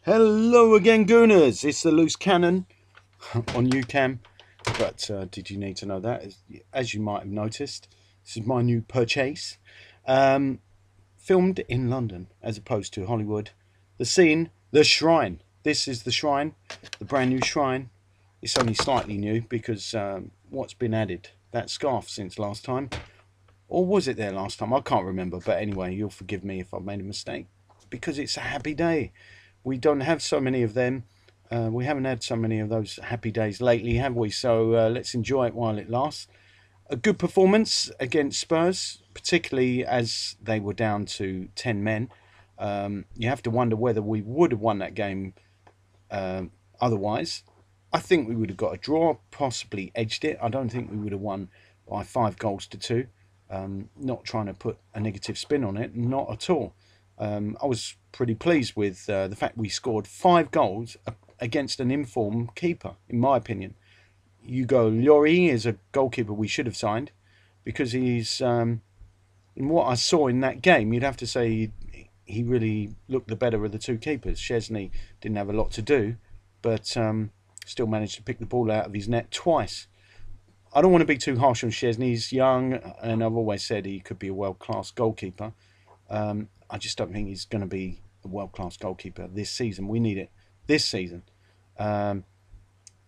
Hello again, Gooners. It's the Loose Cannon on UCAM. But did you need to know that? As you might have noticed, this is my new purchase. Um, Filmed in London as opposed to Hollywood. The scene, the shrine. This is the shrine, the brand new shrine. It's only slightly new because what's been added? That scarf since last time. Or was it there last time? I can't remember. But anyway, you'll forgive me if I've made a mistake. Because it's a happy day. We don't have so many of them. We haven't had so many of those happy days lately, have we? So let's enjoy it while it lasts. A good performance against Spurs, particularly as they were down to 10 men. You have to wonder whether we would have won that game otherwise. I think we would have got a draw, possibly edged it. I don't think we would have won by 5 goals to 2. Not trying to put a negative spin on it, not at all. I was pretty pleased with the fact we scored 5 goals against an informed keeper, in my opinion. Hugo Lloris is a goalkeeper we should have signed because he's, in what I saw in that game, you'd have to say he really looked the better of the two keepers. Chesney didn't have a lot to do, but still managed to pick the ball out of his net twice. I don't want to be too harsh on Chesney. He's young, and I've always said he could be a world-class goalkeeper. I just don't think he's going to be a world-class goalkeeper this season. We need it this season. Um,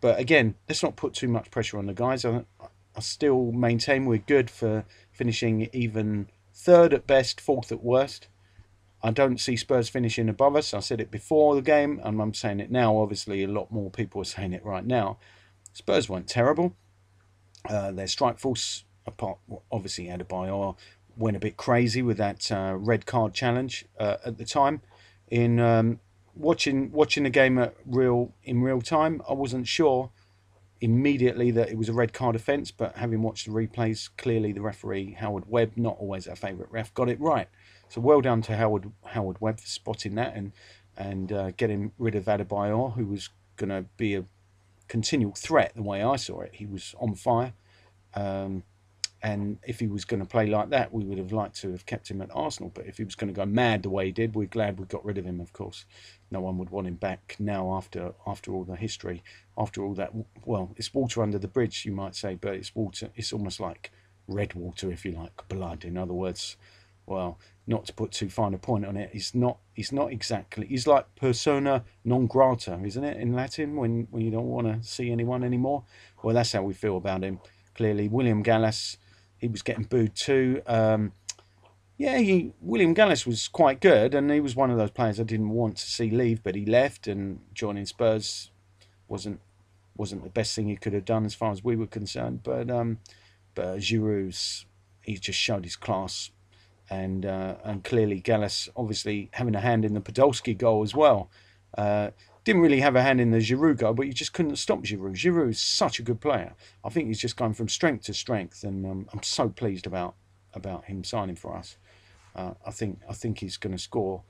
but again, let's not put too much pressure on the guys. I still maintain we're good for finishing even third at best, fourth at worst. I don't see Spurs finishing above us. I said it before the game, and I'm saying it now. Obviously, a lot more people are saying it right now. Spurs weren't terrible. Their strike force, apart obviously Adebayor, went a bit crazy with that red card challenge at the time. In watching the game in real time, I wasn't sure immediately that it was a red card offence, but having watched the replays, clearly the referee Howard Webb, not always our favourite ref, got it right. So well done to Howard Webb for spotting that and getting rid of Adebayor, who was going to be a continual threat the way I saw it. He was on fire. Um, and if he was going to play like that, we would have liked to have kept him at Arsenal. But if he was going to go mad the way he did, we're glad we got rid of him, of course. No one would want him back now after all the history, after all that. Well, it's water under the bridge, you might say, but it's water. It's almost like red water, if you like, blood. In other words, well, not to put too fine a point on it, he's not. He's not exactly. He's like persona non grata, isn't it, in Latin, when you don't want to see anyone anymore? Well, that's how we feel about him. Clearly, William Gallas, he was getting booed too. Yeah, William Gallas was quite good, and he was one of those players I didn't want to see leave, but he left, and joining Spurs wasn't wasn't the best thing he could have done as far as we were concerned. But Giroud's, he just showed his class, and clearly Gallas obviously having a hand in the Podolski goal as well. Didn't really have a hand in the Giroud goal, but you just couldn't stop Giroud. Giroud is such a good player. I think he's just going from strength to strength, and I'm so pleased about him signing for us. I think he's going to score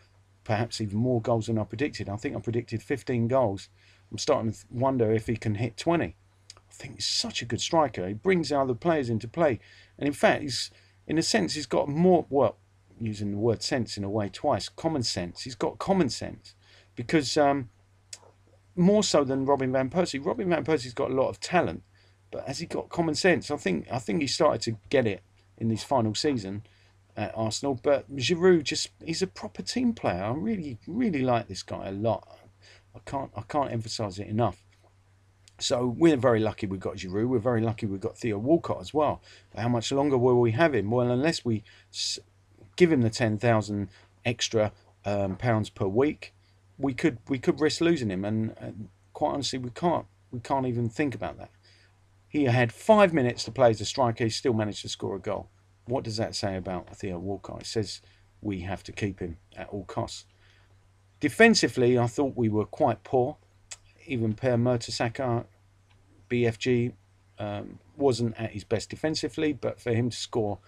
perhaps even more goals than I predicted. I think I predicted 15 goals. I'm starting to wonder if he can hit 20. I think he's such a good striker. He brings other players into play, and in fact, in a sense he's got more. Well, using the word sense in a way twice. Common sense. He's got common sense because more so than Robin van Persie. Robin van Persie's got a lot of talent, but has he got common sense? I think he started to get it in this final season at Arsenal. But Giroud he's a proper team player. I really really like this guy a lot. I can't emphasise it enough. So we're very lucky we've got Giroud. We're very lucky we've got Theo Walcott as well. But how much longer will we have him? Well, unless we give him the 10,000 extra pounds per week, we could risk losing him. And quite honestly, we can't even think about that. He had 5 minutes to play as a striker. He still managed to score a goal. What does that say about Theo Walcott? It says we have to keep him at all costs. Defensively, I thought we were quite poor. Even Per Mertesacker, BFG, wasn't at his best defensively, but for him to score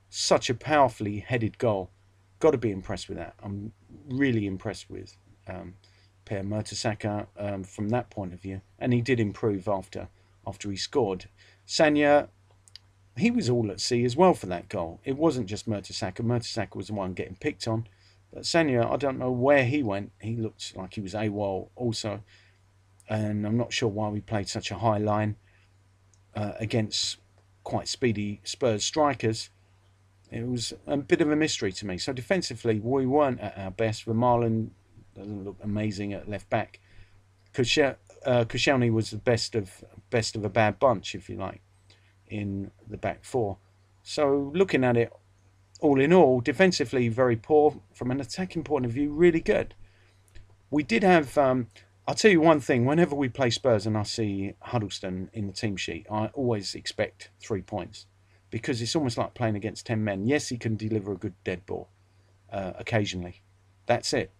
such a powerfully headed goal, got to be impressed with that. I'm really impressed with Per Mertesacker from that point of view, and he did improve after he scored. Sanya, he was all at sea as well for that goal. It wasn't just Mertesacker. Mertesacker was the one getting picked on, But Sanya, I don't know where he went. He looked like he was AWOL also, and I'm not sure why we played such a high line against quite speedy Spurs strikers. It was a bit of a mystery to me. So defensively, we weren't at our best. Vermaelen doesn't look amazing at left back. Koscielny was the best of a bad bunch, if you like, in the back four. So looking at it, all in all, defensively very poor. From an attacking point of view, really good. We did have. I'll tell you one thing. Whenever we play Spurs and I see Huddleston in the team sheet, I always expect 3 points because it's almost like playing against 10 men. Yes, he can deliver a good dead ball occasionally. That's it.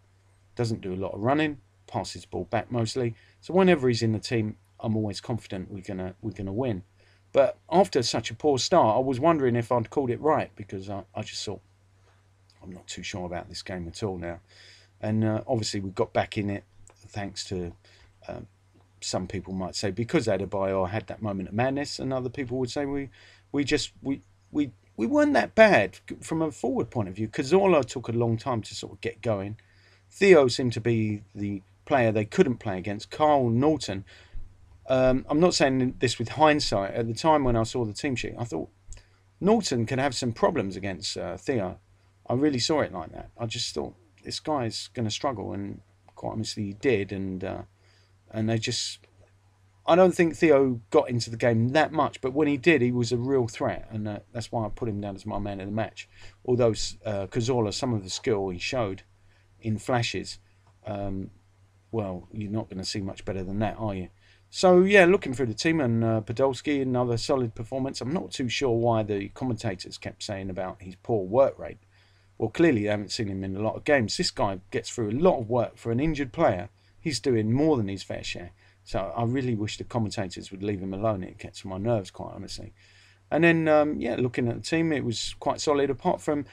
Doesn't do a lot of running. Passes the ball back mostly. So whenever he's in the team, I'm always confident we're gonna win. But after such a poor start, I was wondering if I'd called it right because I just thought I'm not too sure about this game at all now. And obviously we got back in it thanks to some people might say because Adebayor had that moment of madness, and other people would say we weren't that bad from a forward point of view. Cazorla took a long time to sort of get going. Theo seemed to be the player they couldn't play against. Carl Norton. I'm not saying this with hindsight. At the time when I saw the team sheet, I thought Norton could have some problems against Theo. I really saw it like that. I just thought this guy's going to struggle, and quite honestly, he did. And they just, I don't think Theo got into the game that much, but when he did, he was a real threat, and that's why I put him down as my man of the match. Although Cazorla, some of the skill he showed in flashes, well, you're not going to see much better than that, are you? So yeah, looking through the team, and Podolski, another solid performance. I'm not too sure why the commentators kept saying about his poor work rate. Well, clearly they haven't seen him in a lot of games. This guy gets through a lot of work for an injured player. He's doing more than his fair share. So I really wish the commentators would leave him alone. It gets on my nerves, quite honestly. And then, yeah, looking at the team, it was quite solid apart from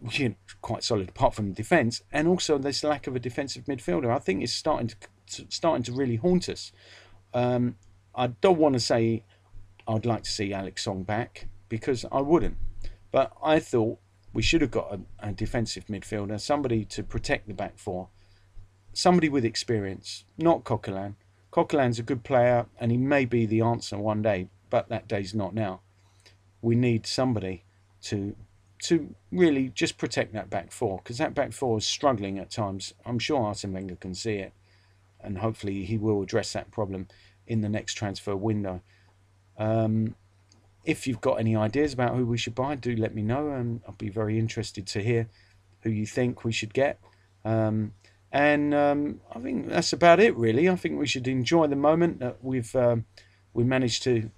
the defence, and also this lack of a defensive midfielder. I think it's starting to really haunt us. I don't want to say I'd like to see Alex Song back because I wouldn't, but I thought we should have got a defensive midfielder, somebody to protect the back four, somebody with experience, not Coquelin. Coquelin's a good player and he may be the answer one day, but that day's not now. We need somebody to really just protect that back four, because that back four is struggling at times. I'm sure Arsene Wenger can see it, and hopefully he will address that problem in the next transfer window. If you've got any ideas about who we should buy, do let me know, and I'll be very interested to hear who you think we should get. I think that's about it, really. I think we should enjoy the moment that we managed to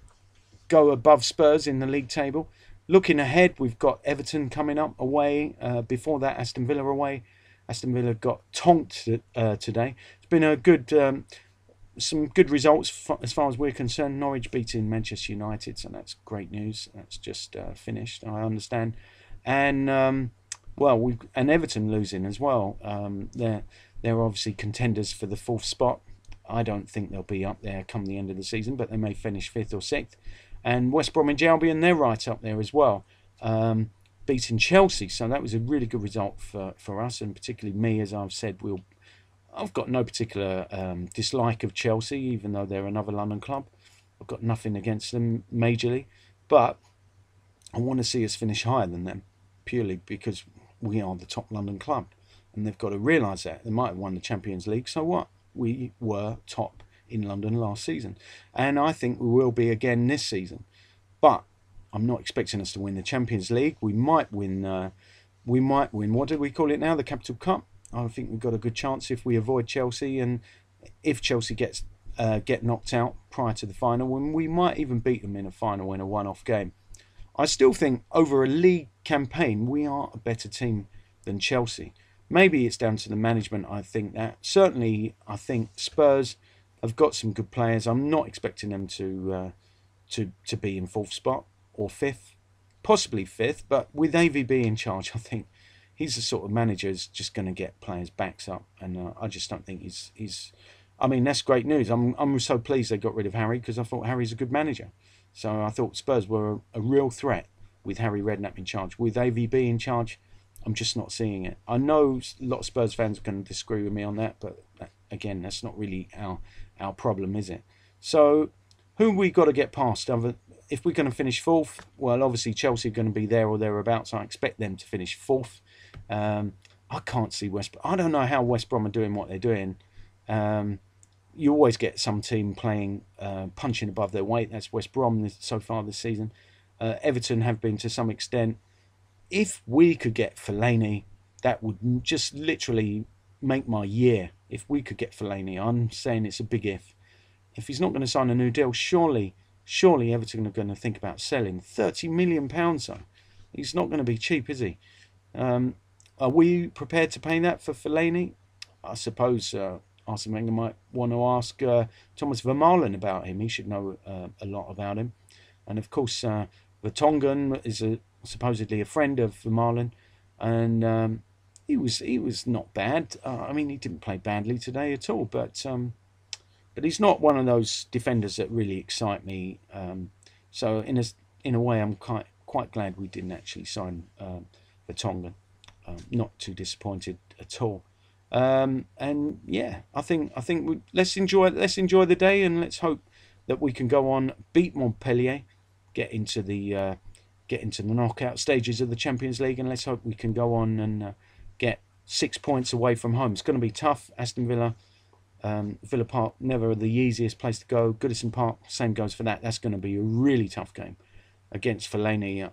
go above Spurs in the league table. Looking ahead, we've got Everton coming up away. Before that, Aston Villa away. Aston Villa got tonked today. It's been a good, some good results as far as we're concerned. Norwich beating Manchester United, so that's great news. That's just finished, I understand. And well, and Everton losing as well. They're obviously contenders for the fourth spot. I don't think they'll be up there come the end of the season, but they may finish fifth or sixth. And West Bromwich Albion, they're right up there as well, beating Chelsea. So that was a really good result for us, and particularly me, as I've said. I've got no particular dislike of Chelsea, even though they're another London club. I've got nothing against them majorly, but I want to see us finish higher than them, purely because we are the top London club, and they've got to realise that. They might have won the Champions League, so what? We were top in London last season, and I think we will be again this season. But I'm not expecting us to win the Champions League. We might win. What do we call it now? The Capital Cup. I think we've got a good chance if we avoid Chelsea, and if Chelsea get knocked out prior to the final, and we might even beat them in a final in a one-off game. I still think over a league campaign we are a better team than Chelsea. Maybe it's down to the management. I think that certainly. I think Spurs have got some good players. I'm not expecting them to be in fourth spot or fifth, possibly fifth. But with AVB in charge, I think he's the sort of manager who's just going to get players' backs up, and I just don't think he's. I mean, that's great news. I'm so pleased they got rid of Harry, because I thought Harry's a good manager. So I thought Spurs were a real threat with Harry Redknapp in charge. With AVB in charge, I'm just not seeing it. I know a lot of Spurs fans are going to disagree with me on that, but again, that's not really our problem, is it? So, who we got to get past? If we're going to finish fourth, well, obviously Chelsea are going to be there or thereabouts. I expect them to finish fourth. I can't see West Brom. I don't know how West Brom are doing what they're doing. You always get some team playing, punching above their weight. That's West Brom so far this season. Everton have been to some extent. If we could get Fellaini, that would just literally make my year. If we could get Fellaini, I'm saying it's a big if. If he's not going to sign a new deal, surely Everton are going to think about selling. £30 million, though. He's not going to be cheap, is he? Are we prepared to pay that for Fellaini? I suppose Arsene Wenger might want to ask Thomas Vermaelen about him. He should know a lot about him. And of course, Vertonghen is supposedly a friend of Vermaelen, and he was not bad. I mean, he didn't play badly today at all, but he's not one of those defenders that really excite me. So in a way, I'm quite glad we didn't actually sign Vertonghen. Not too disappointed at all. And yeah, I think let's enjoy the day, and let's hope that we can go on, beat Montpellier, get into the knockout stages of the Champions League, and let's hope we can go on and get 6 points away from home. It's going to be tough. Aston Villa, Villa Park, never the easiest place to go. Goodison Park, same goes for that. That's going to be a really tough game against Fellaini.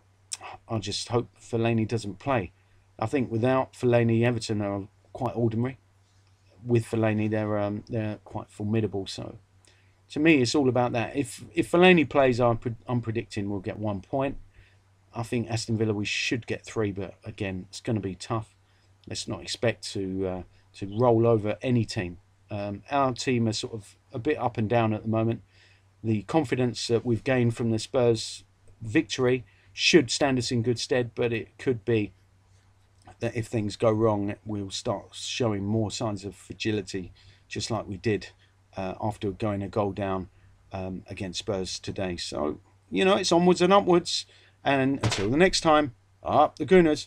I just hope Fellaini doesn't play. I think without Fellaini, Everton are quite ordinary. With Fellaini, they're quite formidable. So, to me, it's all about that. If Fellaini plays, I'm predicting we'll get 1 point. I think Aston Villa we should get 3, but again, it's going to be tough. Let's not expect to roll over any team. Our team are sort of a bit up and down at the moment. The confidence that we've gained from the Spurs victory should stand us in good stead, but it could be that if things go wrong, we'll start showing more signs of fragility, just like we did after going a goal down against Spurs today. So, it's onwards and upwards. And until the next time, up the Gooners.